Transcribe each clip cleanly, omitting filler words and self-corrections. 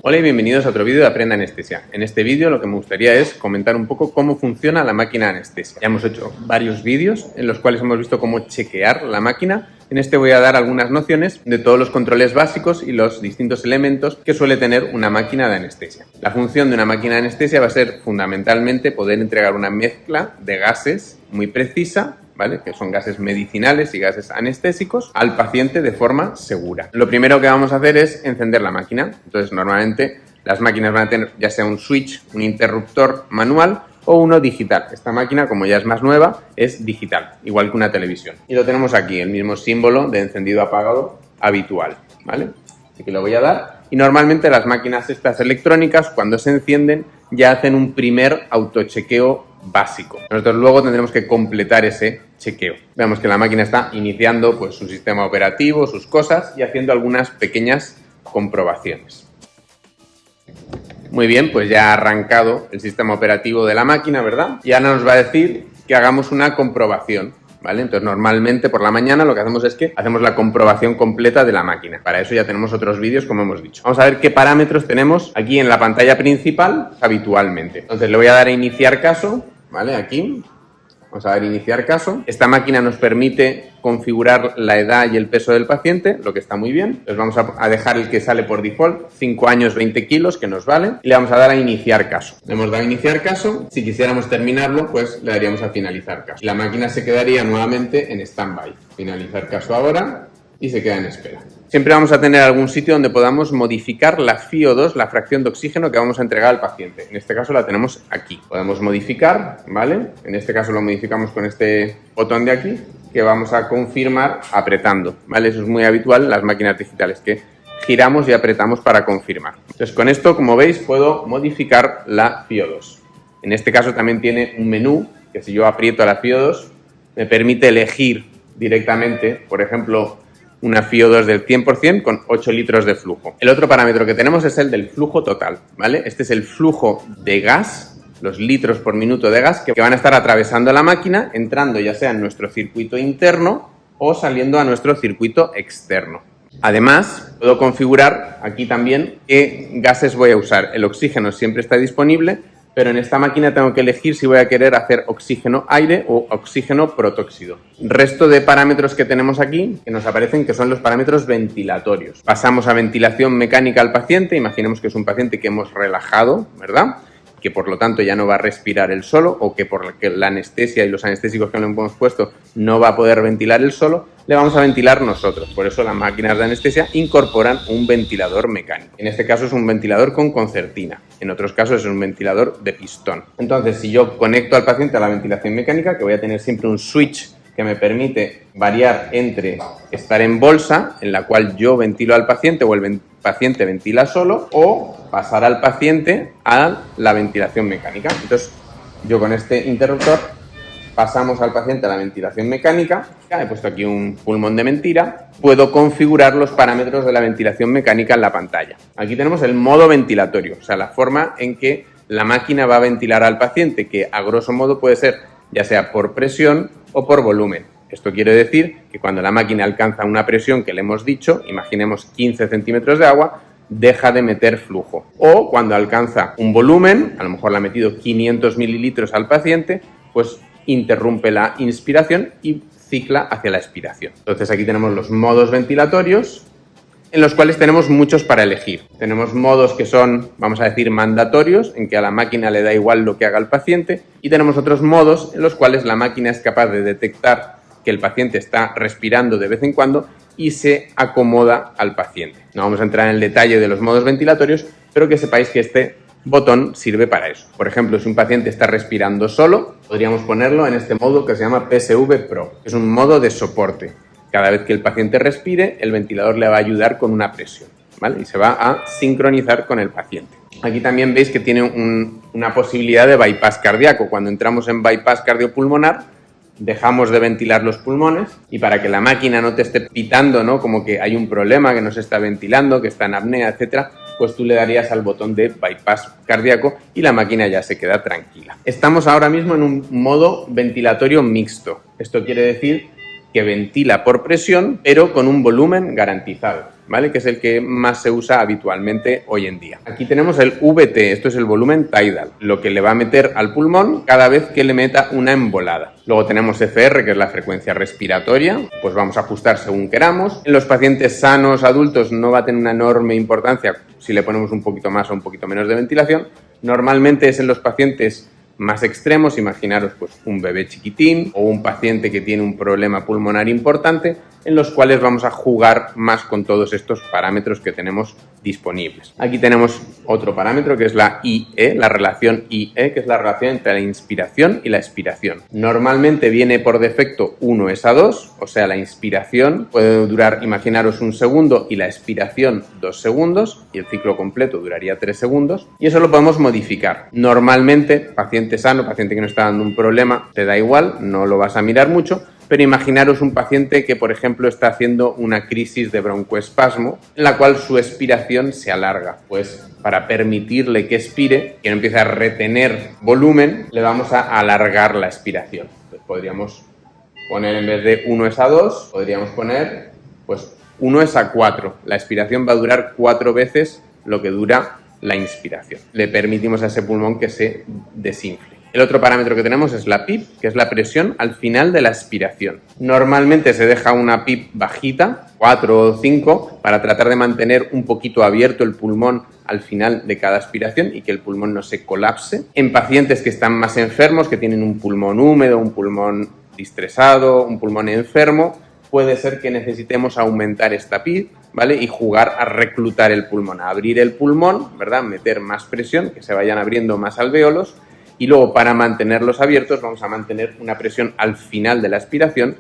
Hola y bienvenidos a otro vídeo de Aprende Anestesia. En este vídeo lo que me gustaría es comentar un poco cómo funciona la máquina de anestesia. Ya hemos hecho varios vídeos en los cuales hemos visto cómo chequear la máquina. En este voy a dar algunas nociones de todos los controles básicos y los distintos elementos que suele tener una máquina de anestesia. La función de una máquina de anestesia va a ser fundamentalmente poder entregar una mezcla de gases muy precisa, ¿vale? Que son gases medicinales y gases anestésicos, al paciente de forma segura. Lo primero que vamos a hacer es encender la máquina. Entonces, normalmente las máquinas van a tener ya sea un switch, un interruptor manual o uno digital. Esta máquina, como ya es más nueva, es digital, igual que una televisión. Y lo tenemos aquí, el mismo símbolo de encendido-apagado habitual, ¿vale? Así que lo voy a dar. Y normalmente las máquinas estas electrónicas, cuando se encienden, ya hacen un primer autochequeo básico. Nosotros luego tendremos que completar ese chequeo. Vemos que la máquina está iniciando pues, su sistema operativo, sus cosas y haciendo algunas pequeñas comprobaciones. Muy bien, pues ya ha arrancado el sistema operativo de la máquina, ¿verdad? Y ahora nos va a decir que hagamos una comprobación, ¿vale? Entonces, normalmente por la mañana lo que hacemos es que hacemos la comprobación completa de la máquina. Para eso ya tenemos otros vídeos, como hemos dicho. Vamos a ver qué parámetros tenemos aquí en la pantalla principal habitualmente. Entonces, le voy a dar a iniciar caso, ¿vale? Aquí. Vamos a dar iniciar caso. Esta máquina nos permite configurar la edad y el peso del paciente, lo que está muy bien. Entonces vamos a dejar el que sale por default, 5 años, 20 kilos, que nos vale. Y le vamos a dar a iniciar caso. Le hemos dado a iniciar caso. Si quisiéramos terminarlo, pues le daríamos a finalizar caso. Y la máquina se quedaría nuevamente en stand-by. Finalizar caso ahora y se queda en espera. Siempre vamos a tener algún sitio donde podamos modificar la FiO2, la fracción de oxígeno que vamos a entregar al paciente. En este caso la tenemos aquí. Podemos modificar, ¿vale? En este caso lo modificamos con este botón de aquí, que vamos a confirmar apretando, ¿vale? Eso es muy habitual en las máquinas digitales, que giramos y apretamos para confirmar. Entonces con esto, como veis, puedo modificar la FiO2. En este caso también tiene un menú, que si yo aprieto la FiO2, me permite elegir directamente, por ejemplo, una FiO2 del 100% con 8 litros de flujo. El otro parámetro que tenemos es el del flujo total, ¿vale? Este es el flujo de gas, los litros por minuto de gas que van a estar atravesando la máquina, entrando ya sea en nuestro circuito interno o saliendo a nuestro circuito externo. Además, puedo configurar aquí también qué gases voy a usar. El oxígeno siempre está disponible, pero en esta máquina tengo que elegir si voy a querer hacer oxígeno-aire o oxígeno-protóxido. Resto de parámetros que tenemos aquí, que nos aparecen, que son los parámetros ventilatorios. Pasamos a ventilación mecánica al paciente. Imaginemos que es un paciente que hemos relajado, ¿verdad? Que por lo tanto ya no va a respirar él solo, o que por la anestesia y los anestésicos que le hemos puesto no va a poder ventilar él solo, le vamos a ventilar nosotros. Por eso las máquinas de anestesia incorporan un ventilador mecánico. En este caso es un ventilador con concertina, en otros casos es un ventilador de pistón. Entonces, si yo conecto al paciente a la ventilación mecánica, que voy a tener siempre un switch que me permite variar entre estar en bolsa, en la cual yo ventilo al paciente o el paciente ventila solo, o pasar al paciente a la ventilación mecánica. Entonces, yo con este interruptor pasamos al paciente a la ventilación mecánica. He puesto aquí un pulmón de mentira. Puedo configurar los parámetros de la ventilación mecánica en la pantalla. Aquí tenemos el modo ventilatorio, o sea, la forma en que la máquina va a ventilar al paciente, que a grosso modo puede ser ya sea por presión o por volumen. Esto quiere decir que cuando la máquina alcanza una presión que le hemos dicho, imaginemos 15 centímetros de agua, deja de meter flujo. O cuando alcanza un volumen, a lo mejor le ha metido 500 mililitros al paciente, pues interrumpe la inspiración y cicla hacia la expiración. Entonces aquí tenemos los modos ventilatorios, en los cuales tenemos muchos para elegir. Tenemos modos que son, vamos a decir, mandatorios, en que a la máquina le da igual lo que haga el paciente, y tenemos otros modos en los cuales la máquina es capaz de detectar que el paciente está respirando de vez en cuando y se acomoda al paciente. No vamos a entrar en el detalle de los modos ventilatorios, pero que sepáis que este botón sirve para eso. Por ejemplo, si un paciente está respirando solo, podríamos ponerlo en este modo que se llama PSV Pro, que es un modo de soporte. Cada vez que el paciente respire, el ventilador le va a ayudar con una presión, ¿vale? Y se va a sincronizar con el paciente. Aquí también veis que tiene una posibilidad de bypass cardíaco. Cuando entramos en bypass cardiopulmonar, dejamos de ventilar los pulmones, y para que la máquina no te esté pitando, ¿no? Como que hay un problema, que no se está ventilando, que está en apnea, etcétera, pues tú le darías al botón de bypass cardíaco y la máquina ya se queda tranquila. Estamos ahora mismo en un modo ventilatorio mixto. Esto quiere decir que ventila por presión, pero con un volumen garantizado, ¿vale? Que es el que más se usa habitualmente hoy en día. Aquí tenemos el VT, esto es el volumen tidal, lo que le va a meter al pulmón cada vez que le meta una embolada. Luego tenemos FR, que es la frecuencia respiratoria, pues vamos a ajustar según queramos. En los pacientes sanos, adultos, no va a tener una enorme importancia si le ponemos un poquito más o un poquito menos de ventilación. Normalmente es en los pacientes más extremos, imaginaros pues un bebé chiquitín o un paciente que tiene un problema pulmonar importante, en los cuales vamos a jugar más con todos estos parámetros que tenemos disponibles. Aquí tenemos otro parámetro que es la IE, la relación IE, que es la relación entre la inspiración y la expiración. Normalmente viene por defecto 1:2, o sea, la inspiración puede durar, imaginaros, 1 segundo y la expiración 2 segundos, y el ciclo completo duraría 3 segundos, y eso lo podemos modificar. Normalmente, paciente sano, paciente que no está dando un problema, te da igual, no lo vas a mirar mucho, pero imaginaros un paciente que, por ejemplo, está haciendo una crisis de broncoespasmo en la cual su expiración se alarga. Pues para permitirle que expire, que no empiece a retener volumen, le vamos a alargar la expiración. Pues podríamos poner, en vez de 1:2, podríamos poner pues 1:4. La expiración va a durar 4 veces lo que dura la inspiración. Le permitimos a ese pulmón que se desinfle. El otro parámetro que tenemos es la PIP, que es la presión al final de la expiración. Normalmente se deja una PIP bajita, 4 o 5, para tratar de mantener un poquito abierto el pulmón al final de cada aspiración y que el pulmón no se colapse. En pacientes que están más enfermos, que tienen un pulmón húmedo, un pulmón distresado, un pulmón enfermo, puede ser que necesitemos aumentar esta PIP, ¿vale? Y jugar a reclutar el pulmón, a abrir el pulmón, ¿verdad? Meter más presión, que se vayan abriendo más alvéolos. Y luego, para mantenerlos abiertos, vamos a mantener una presión al final de la aspiración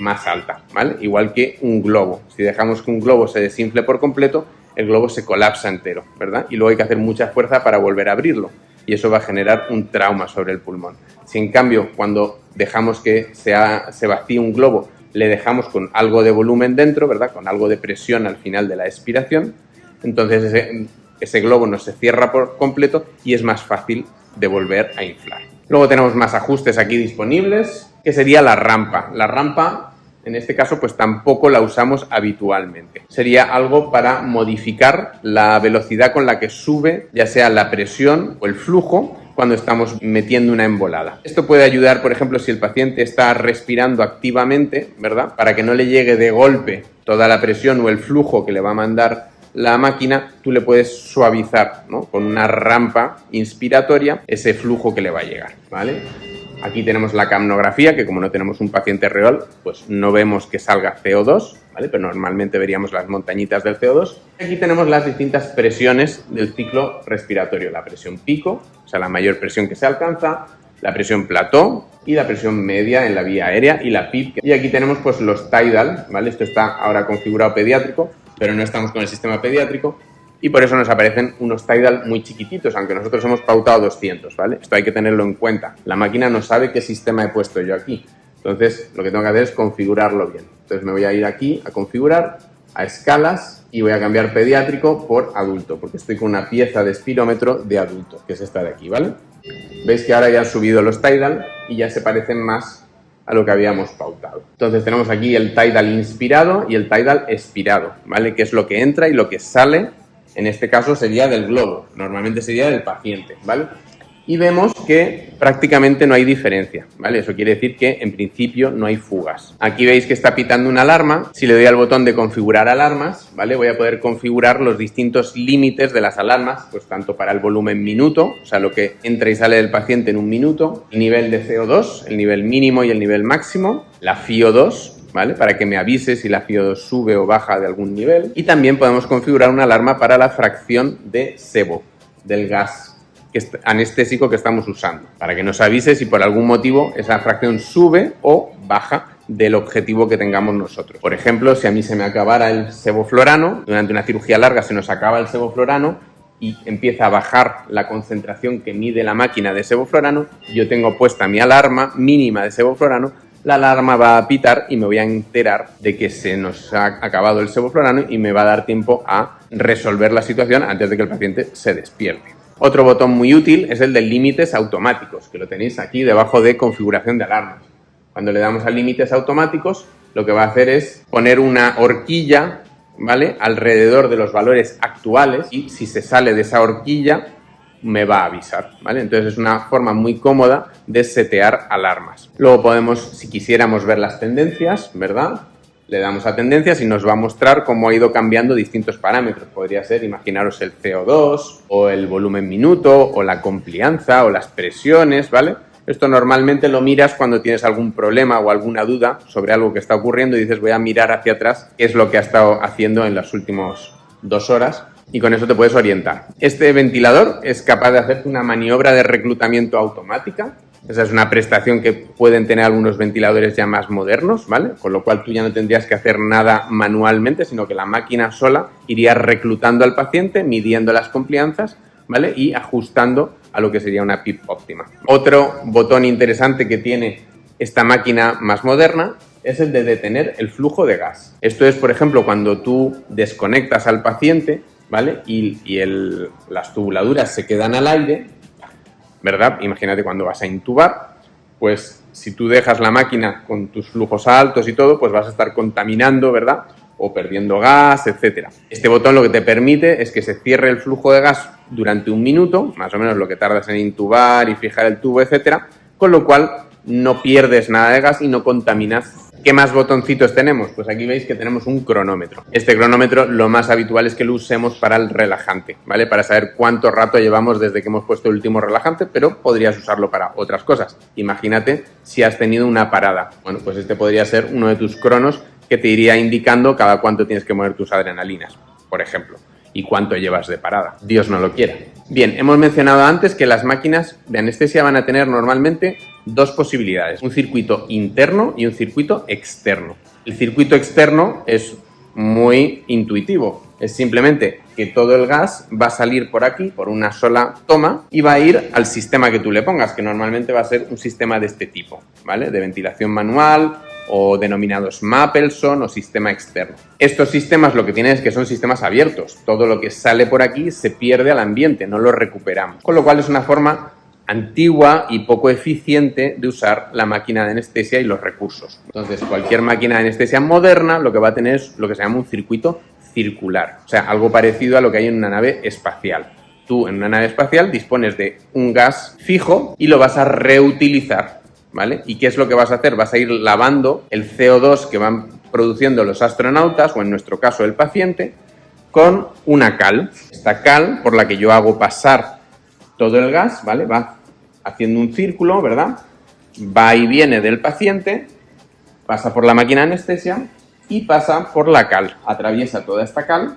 más alta, ¿vale? Igual que un globo. Si dejamos que un globo se desinfle por completo, el globo se colapsa entero, ¿verdad? Y luego hay que hacer mucha fuerza para volver a abrirlo. Y eso va a generar un trauma sobre el pulmón. Si en cambio, cuando dejamos que se vacíe un globo, le dejamos con algo de volumen dentro, ¿verdad? Con algo de presión al final de la expiración, entonces ese globo no se cierra por completo y es más fácil de volver a inflar. Luego tenemos más ajustes aquí disponibles, que sería la rampa. La rampa, en este caso, pues tampoco la usamos habitualmente. Sería algo para modificar la velocidad con la que sube, ya sea la presión o el flujo, cuando estamos metiendo una embolada. Esto puede ayudar, por ejemplo, si el paciente está respirando activamente, ¿verdad? Para que no le llegue de golpe toda la presión o el flujo que le va a mandar la máquina, tú le puedes suavizar, ¿no? Con una rampa inspiratoria ese flujo que le va a llegar, ¿vale? Aquí tenemos la capnografía, que como no tenemos un paciente real, pues no vemos que salga CO2, ¿vale? Pero normalmente veríamos las montañitas del CO2. Aquí tenemos las distintas presiones del ciclo respiratorio. La presión pico, o sea, la mayor presión que se alcanza, la presión plató y la presión media en la vía aérea y la PIP. Y aquí tenemos pues los tidal, ¿vale? Esto está ahora configurado pediátrico, pero no estamos con el sistema pediátrico y por eso nos aparecen unos tidal muy chiquititos, aunque nosotros hemos pautado 200, ¿vale? Esto hay que tenerlo en cuenta. La máquina no sabe qué sistema he puesto yo aquí. Entonces, lo que tengo que hacer es configurarlo bien. Entonces, me voy a ir aquí a configurar, a escalas, y voy a cambiar pediátrico por adulto, porque estoy con una pieza de espirómetro de adulto, que es esta de aquí, ¿vale? Veis que ahora ya han subido los tidal y ya se parecen más a lo que habíamos pautado. Entonces tenemos aquí el tidal inspirado y el tidal expirado, ¿vale? Que es lo que entra y lo que sale, en este caso sería del globo, normalmente sería del paciente, ¿vale? Y vemos que prácticamente no hay diferencia, ¿vale? Eso quiere decir que en principio no hay fugas. Aquí veis que está pitando una alarma. Si le doy al botón de configurar alarmas, ¿vale? Voy a poder configurar los distintos límites de las alarmas, pues tanto para el volumen minuto, o sea, lo que entra y sale del paciente en un minuto, el nivel de CO2, el nivel mínimo y el nivel máximo, la FiO2, ¿vale? Para que me avise si la FiO2 sube o baja de algún nivel. Y también podemos configurar una alarma para la fracción de sebo, del gas anestésico que estamos usando, para que nos avise si por algún motivo esa fracción sube o baja del objetivo que tengamos nosotros. Por ejemplo, si a mí se me acabara el sevoflurano, durante una cirugía larga se nos acaba el sevoflurano y empieza a bajar la concentración que mide la máquina de sevoflurano, yo tengo puesta mi alarma mínima de sevoflurano, la alarma va a pitar y me voy a enterar de que se nos ha acabado el sevoflurano y me va a dar tiempo a resolver la situación antes de que el paciente se despierte. Otro botón muy útil es el de límites automáticos, que lo tenéis aquí debajo de configuración de alarmas. Cuando le damos a límites automáticos, lo que va a hacer es poner una horquilla, ¿vale?, alrededor de los valores actuales, y si se sale de esa horquilla me va a avisar, ¿vale? Entonces es una forma muy cómoda de setear alarmas. Luego podemos, si quisiéramos ver las tendencias, ¿verdad?, le damos a tendencias y nos va a mostrar cómo ha ido cambiando distintos parámetros. Podría ser, imaginaros, el CO2 o el volumen minuto o la complianza o las presiones, ¿vale? Esto normalmente lo miras cuando tienes algún problema o alguna duda sobre algo que está ocurriendo y dices, voy a mirar hacia atrás qué es lo que ha estado haciendo en las últimas 2 horas, y con eso te puedes orientar. Este ventilador es capaz de hacerte una maniobra de reclutamiento automática. Esa es una prestación que pueden tener algunos ventiladores ya más modernos, ¿vale? Con lo cual tú ya no tendrías que hacer nada manualmente, sino que la máquina sola iría reclutando al paciente, midiendo las complianzas, ¿vale?, y ajustando a lo que sería una PIP óptima. Otro botón interesante que tiene esta máquina más moderna es el de detener el flujo de gas. Esto es, por ejemplo, cuando tú desconectas al paciente, ¿vale?, y las tubuladuras se quedan al aire, ¿verdad? Imagínate cuando vas a intubar, pues si tú dejas la máquina con tus flujos altos y todo, pues vas a estar contaminando, ¿verdad?, o perdiendo gas, etcétera. Este botón lo que te permite es que se cierre el flujo de gas durante 1 minuto, más o menos lo que tardas en intubar y fijar el tubo, etcétera, con lo cual no pierdes nada de gas y no contaminas. ¿Qué más botoncitos tenemos? Pues aquí veis que tenemos un cronómetro. Este cronómetro lo más habitual es que lo usemos para el relajante, ¿vale? Para saber cuánto rato llevamos desde que hemos puesto el último relajante, pero podrías usarlo para otras cosas. Imagínate si has tenido una parada. Bueno, pues este podría ser uno de tus cronos que te iría indicando cada cuánto tienes que mover tus adrenalinas, por ejemplo, y cuánto llevas de parada. Dios no lo quiera. Bien, hemos mencionado antes que las máquinas de anestesia van a tener normalmente 2 posibilidades, un circuito interno y un circuito externo. El circuito externo es muy intuitivo, es simplemente que todo el gas va a salir por aquí, por una sola toma, y va a ir al sistema que tú le pongas, que normalmente va a ser un sistema de este tipo, ¿vale?, de ventilación manual o denominados Mapleson o sistema externo. Estos sistemas lo que tienen es que son sistemas abiertos. Todo lo que sale por aquí se pierde al ambiente, no lo recuperamos. Con lo cual es una forma antigua y poco eficiente de usar la máquina de anestesia y los recursos. Entonces, cualquier máquina de anestesia moderna lo que va a tener es lo que se llama un circuito circular, o sea, algo parecido a lo que hay en una nave espacial. Tú en una nave espacial dispones de un gas fijo y lo vas a reutilizar, ¿vale? ¿Y qué es lo que vas a hacer? Vas a ir lavando el CO2 que van produciendo los astronautas, o en nuestro caso el paciente, con una cal. Esta cal por la que yo hago pasar todo el gas, ¿vale?, va haciendo un círculo, ¿verdad?, va y viene del paciente, pasa por la máquina de anestesia y pasa por la cal, atraviesa toda esta cal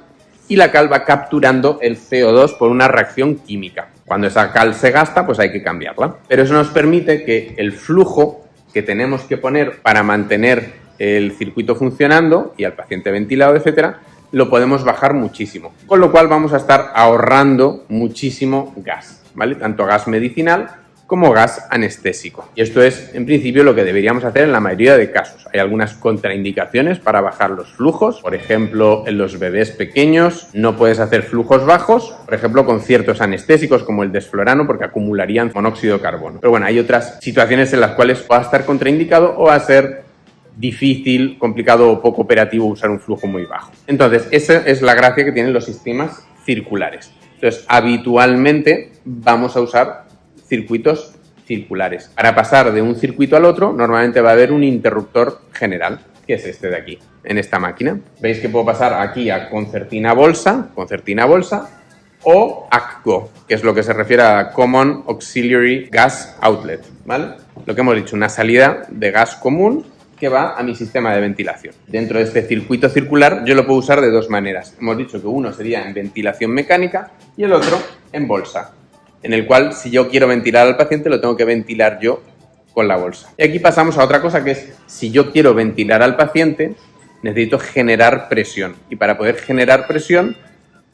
y la cal va capturando el CO2 por una reacción química. Cuando esa cal se gasta, pues hay que cambiarla. Pero eso nos permite que el flujo que tenemos que poner para mantener el circuito funcionando y al paciente ventilado, etcétera, lo podemos bajar muchísimo. Con lo cual vamos a estar ahorrando muchísimo gas, ¿vale? Tanto gas medicinal como gas anestésico. Y esto es, en principio, lo que deberíamos hacer en la mayoría de casos. Hay algunas contraindicaciones para bajar los flujos. Por ejemplo, en los bebés pequeños no puedes hacer flujos bajos, por ejemplo, con ciertos anestésicos como el desflorano, porque acumularían monóxido de carbono. Pero bueno, hay otras situaciones en las cuales va a estar contraindicado o va a ser difícil, complicado o poco operativo usar un flujo muy bajo. Entonces, esa es la gracia que tienen los sistemas circulares. Entonces, habitualmente vamos a usar circuitos circulares. Para pasar de un circuito al otro, normalmente va a haber un interruptor general, que es este de aquí, en esta máquina. Veis que puedo pasar aquí a concertina bolsa, o ACGO, que es lo que se refiere a Common Auxiliary Gas Outlet, ¿vale? Lo que hemos dicho, una salida de gas común que va a mi sistema de ventilación. Dentro de este circuito circular yo lo puedo usar de 2 maneras. Hemos dicho que uno sería en ventilación mecánica y el otro en bolsa, en el cual si yo quiero ventilar al paciente lo tengo que ventilar yo con la bolsa. Y aquí pasamos a otra cosa, que es si yo quiero ventilar al paciente necesito generar presión, y para poder generar presión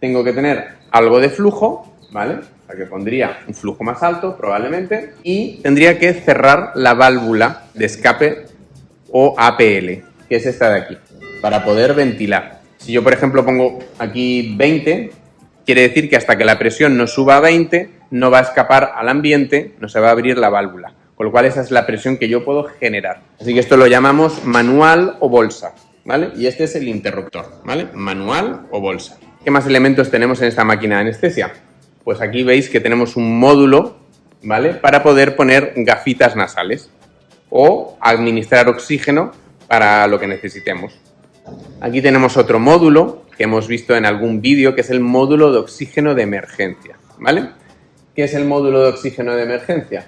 tengo que tener algo de flujo, ¿vale? O sea que pondría un flujo más alto probablemente y tendría que cerrar la válvula de escape o APL, que es esta de aquí, para poder ventilar. Si yo por ejemplo pongo aquí 20, quiere decir que hasta que la presión no suba a 20 no va a escapar al ambiente, no se va a abrir la válvula. con lo cual esa es la presión que yo puedo generar. Así que esto lo llamamos manual o bolsa, ¿vale? Y este es el interruptor, ¿vale? Manual o bolsa. ¿Qué más elementos tenemos en esta máquina de anestesia? Pues aquí veis que tenemos un módulo, ¿vale? Para poder poner gafitas nasales o administrar oxígeno para lo que necesitemos. Aquí tenemos otro módulo que hemos visto en algún vídeo, que es el módulo de oxígeno de emergencia, ¿vale? ¿Qué es el módulo de oxígeno de emergencia?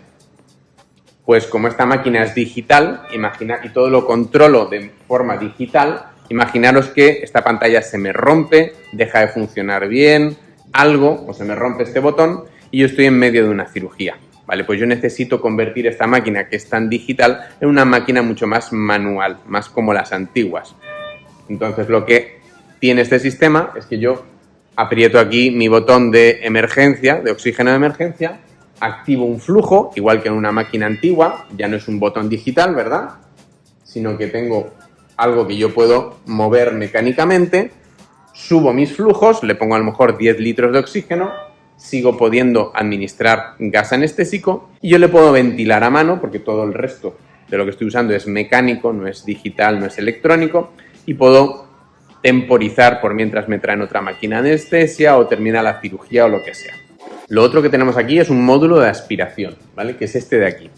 Pues como esta máquina es digital, y todo lo controlo de forma digital, imaginaros que esta pantalla se me rompe, deja de funcionar bien, algo, o se me rompe este botón y yo estoy en medio de una cirugía. Vale, pues yo necesito convertir esta máquina, que es tan digital, en una máquina mucho más manual, más como las antiguas. Entonces lo que tiene este sistema es que yo aprieto aquí mi botón de emergencia, de oxígeno de emergencia, activo un flujo, igual que en una máquina antigua, ya no es un botón digital, ¿verdad? Sino que tengo algo que yo puedo mover mecánicamente, subo mis flujos, le pongo a lo mejor 10 litros de oxígeno, sigo pudiendo administrar gas anestésico y yo le puedo ventilar a mano, porque todo el resto de lo que estoy usando es mecánico, no es digital, no es electrónico, y puedo temporizar por mientras me traen otra máquina de anestesia o termina la cirugía o lo que sea. Lo otro que tenemos aquí es un módulo de aspiración, ¿vale? Que es este de aquí.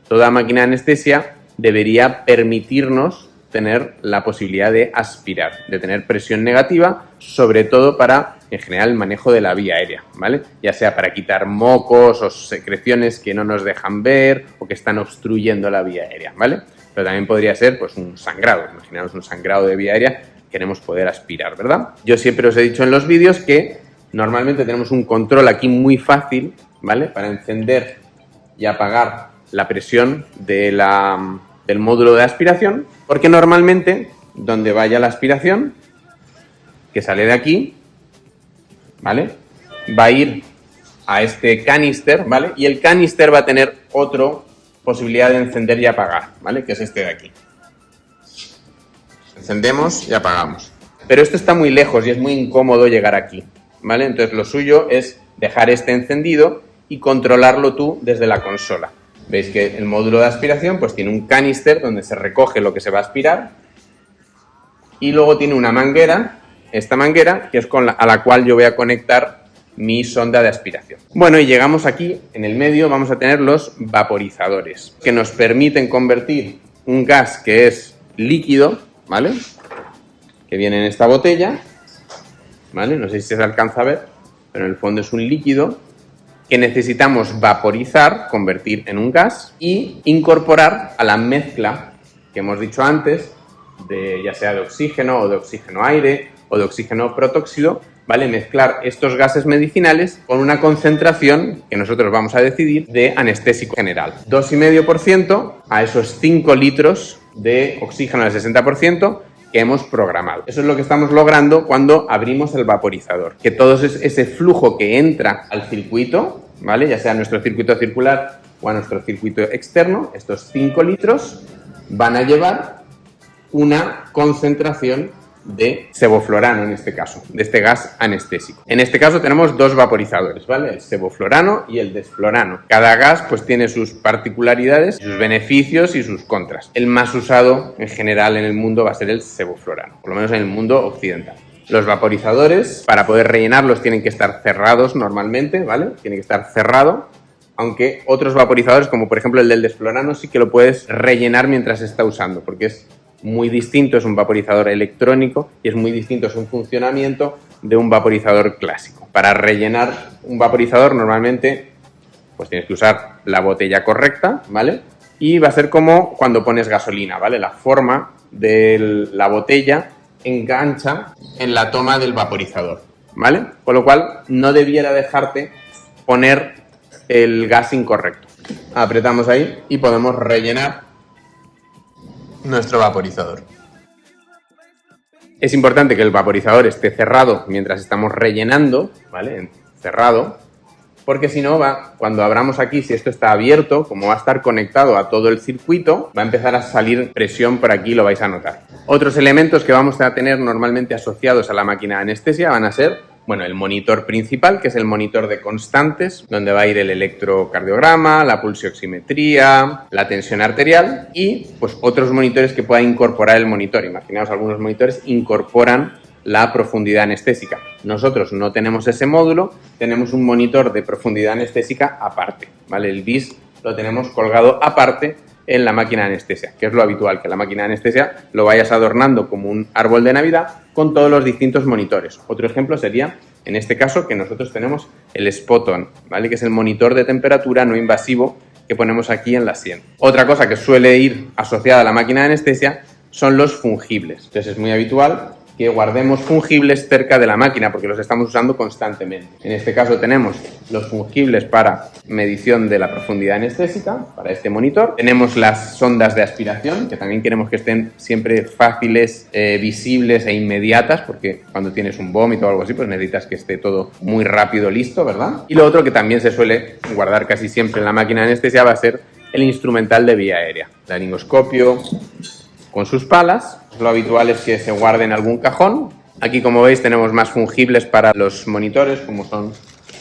Toda máquina de anestesia debería permitirnos tener la posibilidad de aspirar, de tener presión negativa, sobre todo para, en general, el manejo de la vía aérea, ¿vale? Ya sea para quitar mocos o secreciones que no nos dejan ver o que están obstruyendo la vía aérea, ¿vale? Pero también podría ser, pues, un sangrado. Imaginaos un sangrado de vía aérea, queremos poder aspirar, ¿verdad? Yo siempre os he dicho en los vídeos que normalmente tenemos un control aquí muy fácil, ¿vale? Para encender y apagar la presión de del módulo de aspiración, porque normalmente donde vaya la aspiración, que sale de aquí, ¿vale? Va a ir a este canister, ¿vale? Y el canister va a tener otra posibilidad de encender y apagar, ¿vale? Que es este de aquí. Encendemos y apagamos. Pero esto está muy lejos y es muy incómodo llegar aquí, ¿vale? Entonces lo suyo es dejar este encendido y controlarlo tú desde la consola. Veis que el módulo de aspiración pues tiene un canister donde se recoge lo que se va a aspirar y luego tiene una manguera, esta manguera, que es a la cual yo voy a conectar mi sonda de aspiración. Bueno, y llegamos aquí, en el medio vamos a tener los vaporizadores, que nos permiten convertir un gas que es líquido, ¿vale? Que viene en esta botella, ¿vale? No sé si se alcanza a ver, pero en el fondo es un líquido que necesitamos vaporizar, convertir en un gas y incorporar a la mezcla que hemos dicho antes, ya sea de oxígeno o de oxígeno aire o de oxígeno protóxido, ¿vale? Mezclar estos gases medicinales con una concentración que nosotros vamos a decidir de anestésico general. 2,5% a esos 5 litros de oxígeno al 60% que hemos programado. Eso es lo que estamos logrando cuando abrimos el vaporizador, que todo ese flujo que entra al circuito, ¿vale? Ya sea a nuestro circuito circular o a nuestro circuito externo, estos 5 litros van a llevar una concentración de sevoflurano, en este caso, de este gas anestésico. En este caso tenemos dos vaporizadores, ¿vale? El sevoflurano y el desflurano. Cada gas pues tiene sus particularidades, sus beneficios y sus contras. El más usado en general en el mundo va a ser el sevoflurano, por lo menos en el mundo occidental. Los vaporizadores, para poder rellenarlos, tienen que estar cerrados normalmente, ¿vale? Tiene que estar cerrado, aunque otros vaporizadores, como por ejemplo el del desflurano, sí que lo puedes rellenar mientras se está usando, porque es muy distinto, es un vaporizador electrónico y es muy distinto su funcionamiento de un vaporizador clásico. Para rellenar un vaporizador normalmente pues tienes que usar la botella correcta, ¿vale? Y va a ser como cuando pones gasolina, ¿vale? La forma de la botella engancha en la toma del vaporizador, ¿vale? Con lo cual no debiera dejarte poner el gas incorrecto. Apretamos ahí y podemos rellenar nuestro vaporizador. Es importante que el vaporizador esté cerrado mientras estamos rellenando, ¿vale? Cerrado, porque si no cuando abramos aquí, si esto está abierto, como va a estar conectado a todo el circuito, va a empezar a salir presión por aquí, lo vais a notar. Otros elementos que vamos a tener normalmente asociados a la máquina de anestesia van a ser Bueno, el monitor principal, que es el monitor de constantes, donde va a ir el electrocardiograma, la pulsioximetría, la tensión arterial y pues otros monitores que pueda incorporar el monitor. Imaginaos, algunos monitores incorporan la profundidad anestésica. Nosotros no tenemos ese módulo, tenemos un monitor de profundidad anestésica aparte, ¿vale? El BIS lo tenemos colgado aparte en la máquina de anestesia, que es lo habitual, que la máquina de anestesia lo vayas adornando como un árbol de Navidad con todos los distintos monitores. Otro ejemplo sería, en este caso, que nosotros tenemos el Spot-On, ¿vale? Que es el monitor de temperatura no invasivo que ponemos aquí en la sien. Otra cosa que suele ir asociada a la máquina de anestesia son los fungibles. Entonces es muy habitual que guardemos fungibles cerca de la máquina porque los estamos usando constantemente. En este caso tenemos los fungibles para medición de la profundidad anestésica, para este monitor. Tenemos las sondas de aspiración, que también queremos que estén siempre fáciles, visibles e inmediatas, porque cuando tienes un vómito o algo así, pues necesitas que esté todo muy rápido listo, ¿verdad? Y lo otro que también se suele guardar casi siempre en la máquina de anestesia va a ser el instrumental de vía aérea, laringoscopio con sus palas. Lo habitual es que se guarde en algún cajón. Aquí, como veis, tenemos más fungibles para los monitores, como son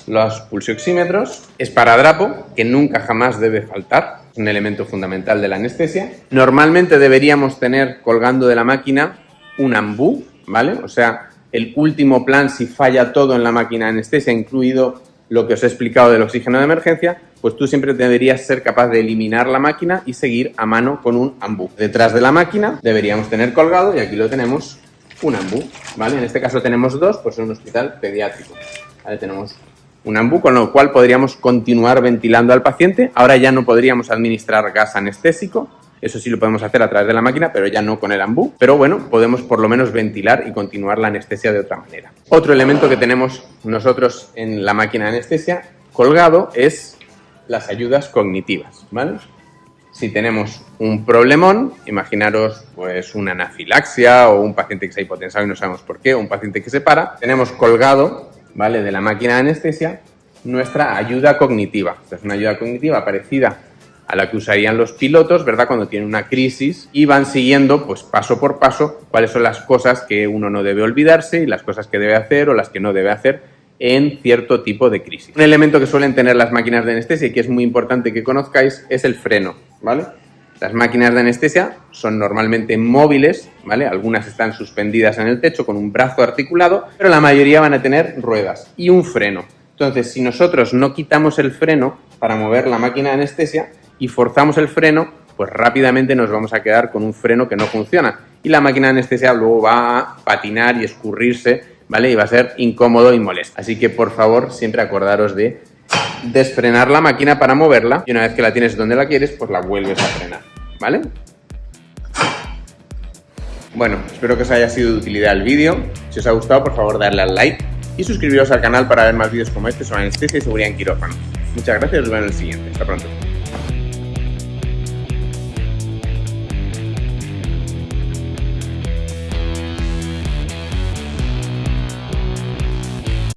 los pulsioxímetros. Esparadrapo, que nunca jamás debe faltar, es un elemento fundamental de la anestesia. Normalmente deberíamos tener colgando de la máquina un ambú, ¿vale? O sea, el último plan si falla todo en la máquina de anestesia, incluido lo que os he explicado del oxígeno de emergencia, pues tú siempre deberías ser capaz de eliminar la máquina y seguir a mano con un ambú. Detrás de la máquina deberíamos tener colgado, y aquí lo tenemos, un ambú, ¿vale? En este caso tenemos dos, pues en un hospital pediátrico, ¿vale? Tenemos un ambú, con lo cual podríamos continuar ventilando al paciente. Ahora ya no podríamos administrar gas anestésico, eso sí lo podemos hacer a través de la máquina, pero ya no con el ambú. Pero bueno, podemos por lo menos ventilar y continuar la anestesia de otra manera. Otro elemento que tenemos nosotros en la máquina de anestesia colgado es las ayudas cognitivas, ¿vale? Si tenemos un problemón, imaginaros pues una anafilaxia o un paciente que se ha hipotensado y no sabemos por qué, o un paciente que se para, tenemos colgado, ¿vale?, de la máquina de anestesia nuestra ayuda cognitiva. Esta es una ayuda cognitiva parecida a la que usarían los pilotos, ¿verdad?, cuando tienen una crisis y van siguiendo, pues paso por paso, cuáles son las cosas que uno no debe olvidarse y las cosas que debe hacer o las que no debe hacer en cierto tipo de crisis. Un elemento que suelen tener las máquinas de anestesia y que es muy importante que conozcáis es el freno, ¿vale? Las máquinas de anestesia son normalmente móviles, ¿vale? Algunas están suspendidas en el techo con un brazo articulado, pero la mayoría van a tener ruedas y un freno. Entonces, si nosotros no quitamos el freno para mover la máquina de anestesia y forzamos el freno, pues rápidamente nos vamos a quedar con un freno que no funciona y la máquina de anestesia luego va a patinar y escurrirse, ¿vale? Y va a ser incómodo y molesto. Así que, por favor, siempre acordaros de desfrenar la máquina para moverla y una vez que la tienes donde la quieres, pues la vuelves a frenar, ¿vale? Bueno, espero que os haya sido de utilidad el vídeo. Si os ha gustado, por favor, darle al like y suscribiros al canal para ver más vídeos como este sobre anestesia y seguridad en quirófano. Muchas gracias y os veo en el siguiente. Hasta pronto.